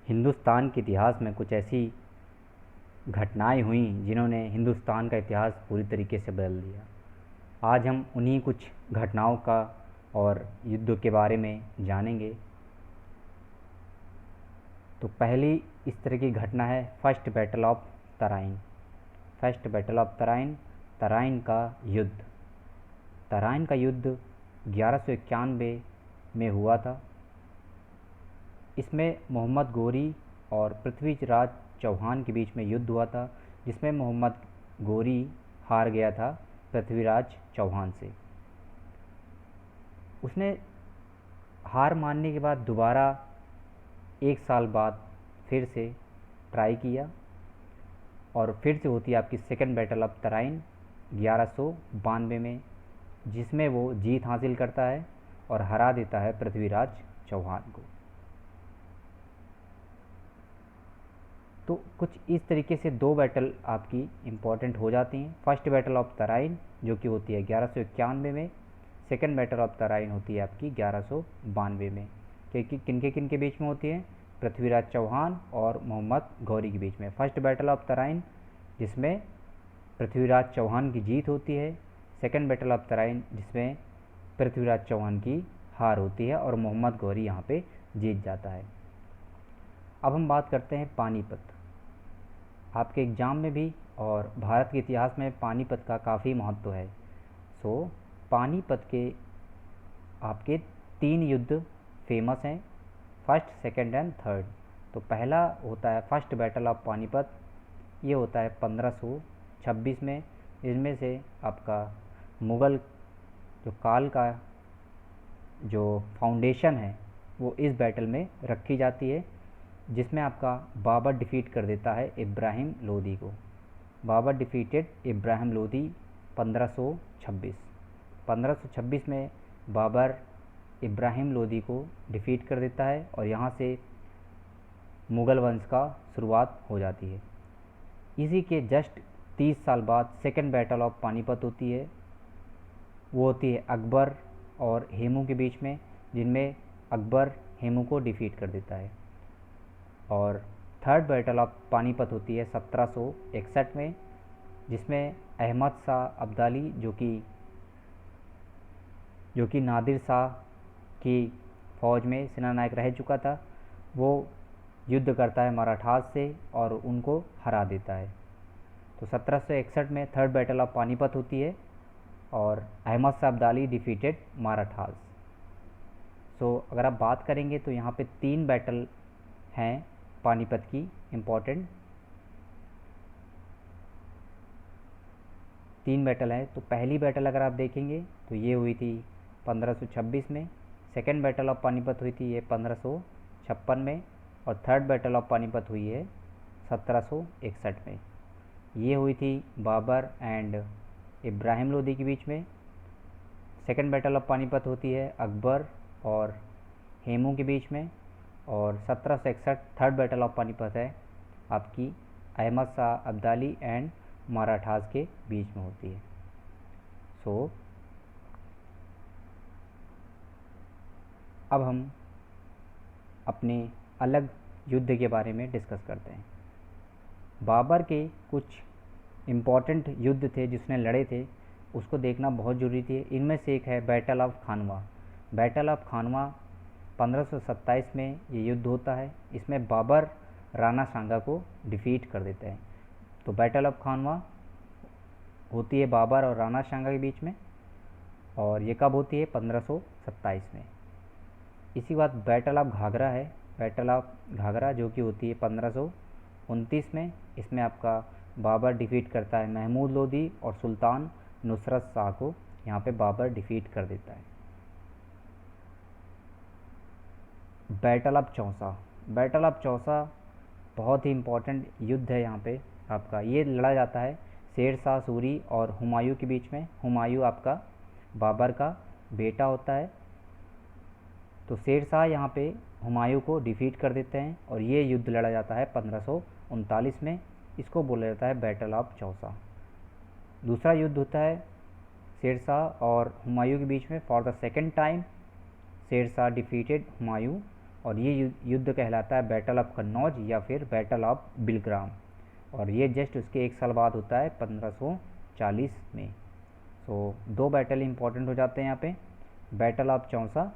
हिंदुस्तान के इतिहास में कुछ ऐसी घटनाएं हुई जिन्होंने हिंदुस्तान का इतिहास पूरी तरीके से बदल दिया। आज हम उन्हीं कुछ घटनाओं का और युद्ध के बारे में जानेंगे। तो पहली इस तरह की घटना है first battle of Tarain. First battle of Tarain, Tarain का युद्ध। तराइन का युद्ध 1191 में हुआ था। इसमें मोहम्मद गोरी और पृथ्वीराज चौहान के बीच में युद्ध हुआ था, जिसमें मोहम्मद गोरी हार गया था पृथ्वीराज चौहान से। उसने हार मानने के बाद दोबारा 1 साल बाद फिर से ट्राई किया और फिर से होती है आपकी सेकंड बैटल ऑफ तराइन 1192 में, जिसमें वो जीत हासिल करता है और हरा देता है पृथ्वीराज चौहान को। तो कुछ इस तरीके से 2 बैटल आपकी इम्पॉर्टेंट हो जाती हैं। फर्स्ट बैटल ऑफ तराइन जो कि होती है 1191 में, सेकंड बैटल ऑफ तराइन होती है आपकी 1192 में। क्योंकि किन के बीच में होती है? पृथ्वीराज चौहान और मोहम्मद गौरी के बीच में। फर्स्ट बैटल ऑफ तराइन जिसमें पृथ्वीराज चौहान की जीत होती है, सेकंड बैटल ऑफ तराइन जिसमें पृथ्वीराज चौहान की हार होती है और मोहम्मद गौरी यहाँ पे जीत जाता है। अब हम बात करते हैं पानीपत। आपके एग्ज़ाम में भी और भारत के इतिहास में पानीपत का काफ़ी महत्व है। पानीपत के आपके 3 युद्ध फेमस हैं, फर्स्ट, सेकंड एंड थर्ड। तो पहला होता है फर्स्ट बैटल ऑफ पानीपत, ये होता है 1526 में, जिसमें से आपका मुग़ल जो काल का जो फाउंडेशन है वो इस बैटल में रखी जाती है, जिसमें आपका बाबर डिफीट कर देता है इब्राहिम लोदी को। बाबर डिफीटेड इब्राहिम लोदी 1526 में बाबर इब्राहिम लोदी को डिफीट कर देता है और यहाँ से मुग़ल वंश का शुरुआत हो जाती है। इसी के जस्ट 30 साल बाद सेकंड बैटल ऑफ पानीपत होती है। वो होती है अकबर और हेमू के बीच में, जिनमें अकबर हेमू को डिफीट कर देता है। और थर्ड बैटल ऑफ पानीपत होती है 1761 में, जिसमें अहमद शाह अब्दाली जो कि नादिर शाह की फ़ौज में सेनानायक रह चुका था, वो युद्ध करता है मराठास से और उनको हरा देता है। तो 1761 में थर्ड बैटल ऑफ पानीपत होती है और अहमद शाह अब्दाली डिफीटेड मराठास। अगर आप बात करेंगे तो यहाँ पे 3 बैटल हैं पानीपत की इम्पोर्टेंट, 3 बैटल है। तो पहली बैटल अगर आप देखेंगे तो ये हुई थी 1526 में, सेकंड बैटल ऑफ पानीपत हुई थी ये 1556 में और थर्ड बैटल ऑफ पानीपत हुई है 1761 में। ये हुई थी बाबर एंड इब्राहिम लोदी के बीच में। सेकंड बैटल ऑफ पानीपत होती है अकबर और हेमू के बीच में। और 1761 थर्ड बैटल ऑफ पानीपत है आपकी अहमद शाह अब्दाली एंड मराठास के बीच में होती है। अब हम अपने अलग युद्ध के बारे में डिस्कस करते हैं। बाबर के कुछ इम्पॉर्टेंट युद्ध थे जिसने लड़े थे, उसको देखना बहुत ज़रूरी थी। इनमें से एक है battle of Khanwa. Battle of Khanwa 1527 में ये युद्ध होता है। इसमें बाबर राणा सांगा को डिफीट कर देते हैं। तो बैटल ऑफ खानवा होती है बाबर और राणा सांगा के बीच में, और ये कब होती है? 1527 में। इसी के बाद बैटल ऑफ घाघरा है। बैटल ऑफ घाघरा जो कि होती है 1529 में। इसमें आपका बाबर डिफीट करता है महमूद लोदी और सुल्तान नुसरत शाह को यहाँ पे बाबर डिफीट कर देता है। Battle of Chausa. Battle of Chausa बहुत ही इम्पोर्टेंट युद्ध है। यहाँ पे आपका ये लड़ा जाता है शेर शाह सूरी और हुमायूं के बीच में। हुमायूं आपका बाबर का बेटा होता है। तो शेर शाह यहाँ पे हुमायूं को डिफीट कर देते हैं और ये युद्ध लड़ा जाता है 1539 में। इसको बोला जाता है बैटल ऑफ चौसा। दूसरा युद्ध होता है शेर शाह और हुमायूं के बीच में। For the second time Sher Shah defeated Humayun और ये युद्ध कहलाता है बैटल ऑफ कन्नौज या फिर बैटल ऑफ बिलग्राम, और ये जस्ट उसके 1 साल बाद होता है 1540 में। सो 2 बैटल इंपॉर्टेंट हो जाते हैं यहाँ पे, बैटल ऑफ चौसा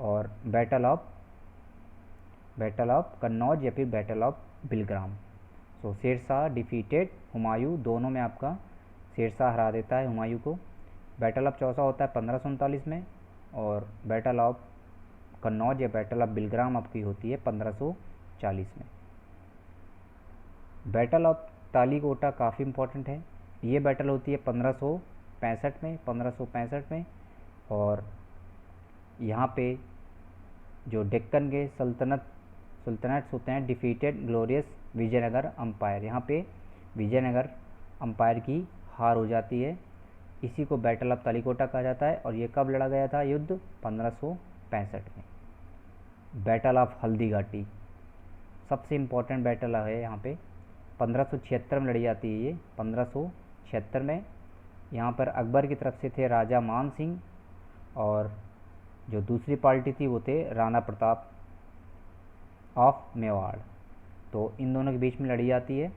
और बैटल ऑफ कन्नौज या फिर battle of Bilgram. So Sher Shah defeated Humayun, दोनों में आपका शेरशाह हरा देता है हुमायूं को। बैटल ऑफ चौसा होता है 1539 में, और बैटल ऑफ कन्नौज या बैटल ऑफ बिलग्राम आपकी होती है 1540 में। बैटल ऑफ तालीकोटा काफ़ी इम्पोर्टेंट है, ये बैटल होती है 1565 में, और यहाँ पे जो डेक्कन के सुल्तनट्स होते हैं डिफीटेड ग्लोरियस विजयनगर अंपायर, यहाँ पे विजयनगर अंपायर की हार हो जाती है, इसी को बैटल ऑफ तालीकोटा कहा जाता है। और ये कब लड़ा गया था युद्ध? 1565 में। बैटल ऑफ हल्दी घाटी सबसे इम्पोर्टेंट बैटल है यहाँ पे, 1576 में लड़ी जाती है ये, 1576 में। यहाँ पर अकबर की तरफ से थे राजा मान सिंह, और जो दूसरी पार्टी थी वो थे राणा प्रताप ऑफ मेवाड़। तो इन दोनों के बीच में लड़ी जाती है,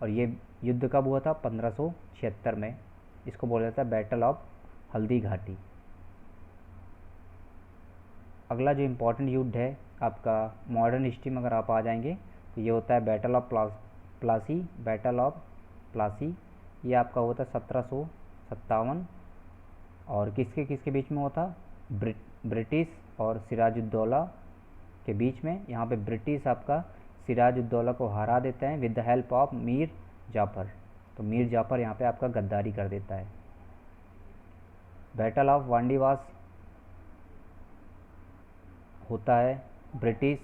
और ये युद्ध कब हुआ था? 1576 में। इसको बोला जाता है बैटल ऑफ हल्दी घाटी। अगला जो इम्पोर्टेंट युद्ध है आपका मॉडर्न हिस्ट्री में अगर आप आ जाएंगे तो ये होता है battle of Plassey. Battle of Plassey ये आपका होता है 1757, और किसके किसके बीच में हुआ था? ब्रिटिश और सिराजुद्दौला के बीच में। यहाँ पे ब्रिटिश आपका सिराजुद्दौला को हरा देते हैं with the help of Mir Jafar. तो मीर जाफर यहाँ पे आपका गद्दारी कर देता है। बैटल ऑफ वांडीवास होता है ब्रिटिश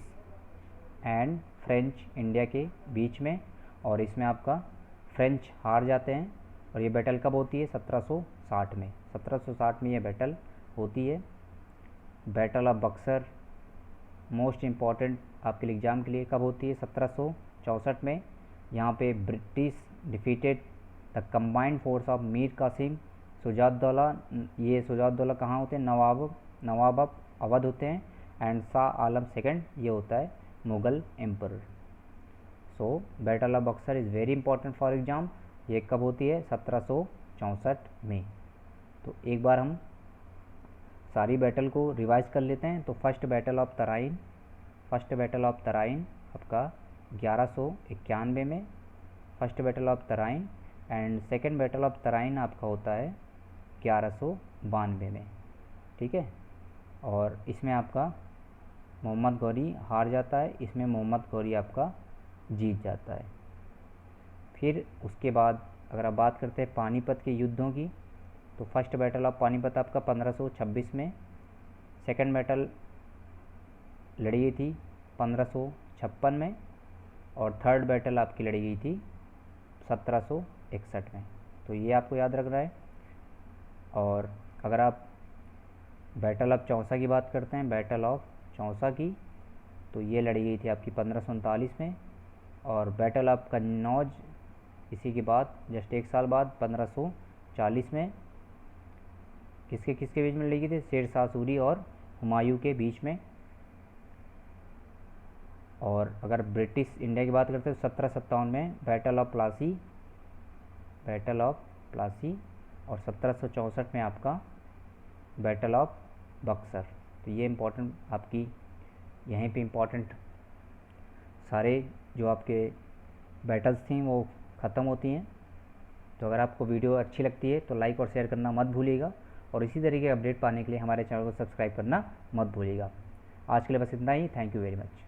एंड फ्रेंच इंडिया के बीच में, और इसमें आपका फ्रेंच हार जाते हैं। और ये बैटल कब होती है? 1760 में। 1760 में ये बैटल होती है। Battle of Buxar most important आपके लिए एग्ज़ाम के लिए कब होती है? 1764 में। यहाँ पे British defeated the combined force of Mir Qasim Shujauddaula. ये शुजाउद्दौला कहाँ होते हैं? नवाब ऑफ अवध होते हैं, एंड शाह आलम सेकंड ये होता है Mughal emperor. So battle of Buxar is very important for exam. ये कब होती है? 1764 में। तो एक बार हम सारी बैटल को रिवाइज कर लेते हैं। तो फर्स्ट बैटल ऑफ तराइन आपका 1191 में, first battle of Tarain, and second battle of Tarain आपका होता है 1192 में। ठीक है, और इसमें आपका मोहम्मद गौरी हार जाता है, इसमें मोहम्मद गौरी आपका जीत जाता है। फिर उसके बाद अगर आप बात करते हैं पानीपत के युद्धों की, तो फर्स्ट बैटल ऑफ पानीपत आपका 1526 में, सेकंड बैटल लड़ी गई थी 1556 में, और थर्ड बैटल आपकी लड़ी गई थी 1761 में। तो ये आपको याद रखना है। और अगर आप बैटल ऑफ चौसा की बात करते हैं, बैटल ऑफ चौसा की, तो ये लड़ी गई थी आपकी 1539 में, और बैटल ऑफ कन्नौज इसी के बाद जस्ट 1 साल बाद 1540 में। किसके किसके बीच में लड़ी गई थी? शेरशाह सूरी और हुमायूं के बीच में। और अगर ब्रिटिश इंडिया की बात करते हैं 1757 में बैटल ऑफ प्लासी, और 1764 में आपका बैटल ऑफ बक्सर। तो ये इम्पोर्टेंट आपकी यहीं पे इम्पोर्टेंट सारे जो आपके बैटल्स थी वो ख़त्म होती हैं। तो अगर आपको वीडियो अच्छी लगती है तो लाइक और शेयर करना मत भूलिएगा, और इसी तरीके के अपडेट पाने के लिए हमारे चैनल को सब्सक्राइब करना मत भूलिएगा। आज के लिए बस इतना ही। Thank you very much.